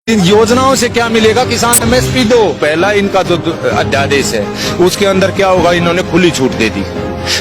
इन योजनाओं से क्या मिलेगा? किसान एमएसपी दो। पहला इनका जो अध्यादेश है उसके अंदर क्या होगा, इन्होंने खुली छूट दे दी।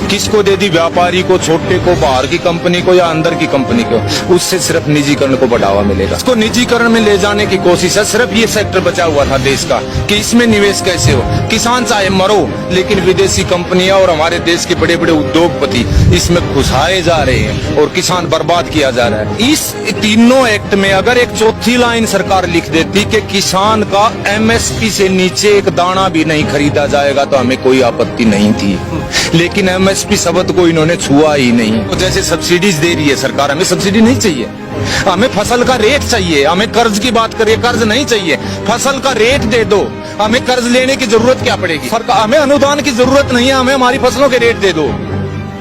किसको दे दी? व्यापारी को, छोटे को, बाहर की कंपनी को या अंदर की कंपनी को। उससे सिर्फ निजीकरण को बढ़ावा मिलेगा। इसको निजीकरण में ले जाने की कोशिश है। सिर्फ ये सेक्टर बचा हुआ था देश का कि इसमें निवेश कैसे हो। किसान चाहे मरो, लेकिन विदेशी कंपनियां और हमारे देश के बड़े बड़े उद्योगपति इसमें घुसाए जा रहे हैं और किसान बर्बाद किया जा रहा है। इस तीनों एक्ट में अगर एक चौथी लाइन सरकार लिख देती कि किसान का एमएसपी से नीचे एक दाना भी नहीं खरीदा जाएगा तो हमें कोई आपत्ति नहीं थी, लेकिन एमएसपी शब्द को इन्होंने छुआ ही नहीं। तो जैसे सब्सिडीज दे रही है सरकार, हमें सब्सिडी नहीं चाहिए, हमें फसल का रेट चाहिए। हमें कर्ज की बात करिए, कर्ज नहीं चाहिए, फसल का रेट दे दो। हमें कर्ज लेने की जरूरत क्या पड़ेगी? सरकार, हमें अनुदान की जरूरत नहीं है, हमें हमारी फसलों के रेट दे दो।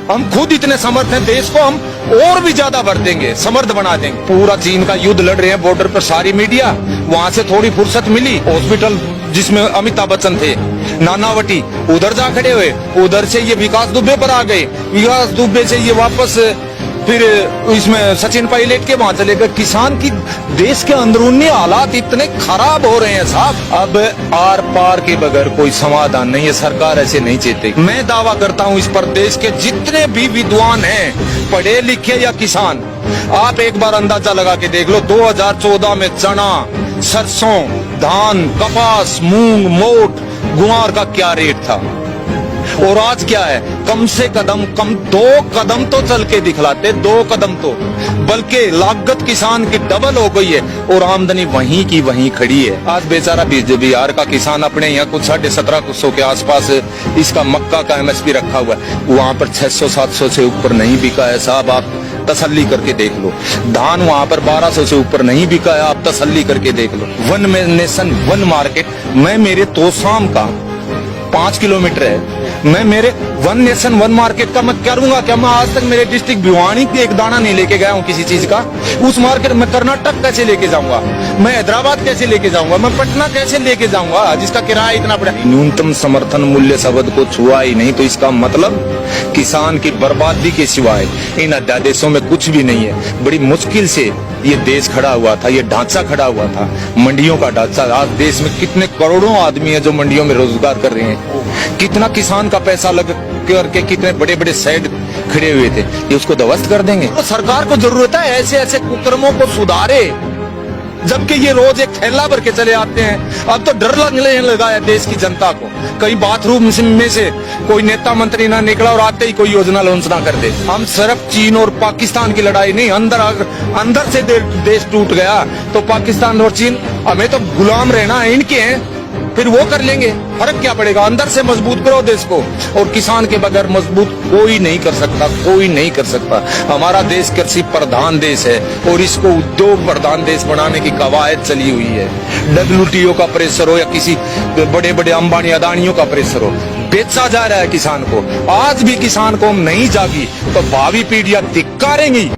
हम खुद इतने समर्थ हैं, देश को हम और भी ज्यादा भर देंगे, समर्थ बना देंगे। पूरा चीन का युद्ध लड़ रहे हैं बॉर्डर पर सारी मीडिया, वहां से थोड़ी फुर्सत मिली। हॉस्पिटल जिसमें अमिताभ बच्चन थे, नानावटी, उधर जा खड़े हुए, उधर से ये विकास दुबे पर आ गए, विकास दुबे से ये वापस फिर इसमें सचिन पायलट के वहां चले गए। किसान की देश के अंदरूनी हालात इतने खराब हो रहे हैं साहब, अब आर पार के बगैर कोई समाधान नहीं है। सरकार ऐसे नहीं चाहती। मैं दावा करता हूं इस पर देश के जितने भी विद्वान हैं, पढ़े लिखे या किसान, आप एक बार अंदाजा लगा के देख लो 2014 में चना, सरसों, धान, कपास, मूंग, मोट, गुआर का क्या रेट था और आज क्या है। कम से कम 2 कदम तो चल के दिखलाते, 2 कदम तो, बल्कि लागत किसान की डबल हो गई है और आमदनी वहीं की वहीं खड़ी है। आज बेचारा बिहार का किसान अपने यहाँ कुछ 1750 के आसपास इसका मक्का का एमएसपी रखा हुआ है, वहां पर 600-700 से ऊपर नहीं बिका है साहब, आप तसल्ली करके देख लो। धान वहां पर 1200 से ऊपर नहीं बिका है, आप तसल्ली करके देख लो। वन नेशन वन मार्केट, मैं मेरे तोशाम का 5 किलोमीटर है, मैं मेरे वन नेशन वन मार्केट का मैं करूंगा क्या? मैं आज तक मेरे डिस्ट्रिक्ट भिवानी के एक दाना नहीं लेके गया हूँ किसी चीज का। उस मार्केट में कर्नाटक कैसे लेके जाऊंगा, मैं हैदराबाद कैसे लेके जाऊंगा, मैं पटना कैसे लेके जाऊंगा जिसका किराया इतना बड़ा। न्यूनतम समर्थन मूल्य शब्द को छुआ ही नहीं, तो इसका मतलब किसान की बर्बादी के सिवाय इन अध्यादेशों में कुछ भी नहीं है। बड़ी मुश्किल से ये देश खड़ा हुआ था, ये ढांचा खड़ा हुआ था, मंडियों का ढांचा। आज देश में कितने करोड़ों आदमी हैं जो मंडियों में रोजगार कर रहे हैं, कितना किसान का पैसा लग करके कितने बड़े बड़े शेड खड़े हुए थे, ये उसको ध्वस्त कर देंगे। तो सरकार को जरूरत है ऐसे ऐसे कुकर्मों को सुधारे, जबकि ये रोज एक थैला भर के चले आते हैं। अब तो डर लगने लगा है देश की जनता को, कहीं बाथरूम में से कोई नेता मंत्री ना निकला और आते ही कोई योजना लॉन्च ना कर दे। हम सिर्फ चीन और पाकिस्तान की लड़ाई नहीं, अंदर से देश टूट गया तो पाकिस्तान और चीन हमें तो गुलाम रहना है, इनके हैं, फिर वो कर लेंगे। फर्क क्या पड़ेगा? अंदर से मजबूत करो देश को, और किसान के बगैर मजबूत कोई नहीं कर सकता, कोई नहीं कर सकता। हमारा देश कृषि प्रधान देश है और इसको उद्योग प्रधान देश बनाने की कवायद चली हुई है। WTO का प्रेशर हो या किसी बड़े बड़े अंबानी अदानियों का प्रेशर हो, बेचा जा रहा है किसान को। आज भी किसान को नहीं जागी तो भावी पीढ़ियां धिक्कारेंगी।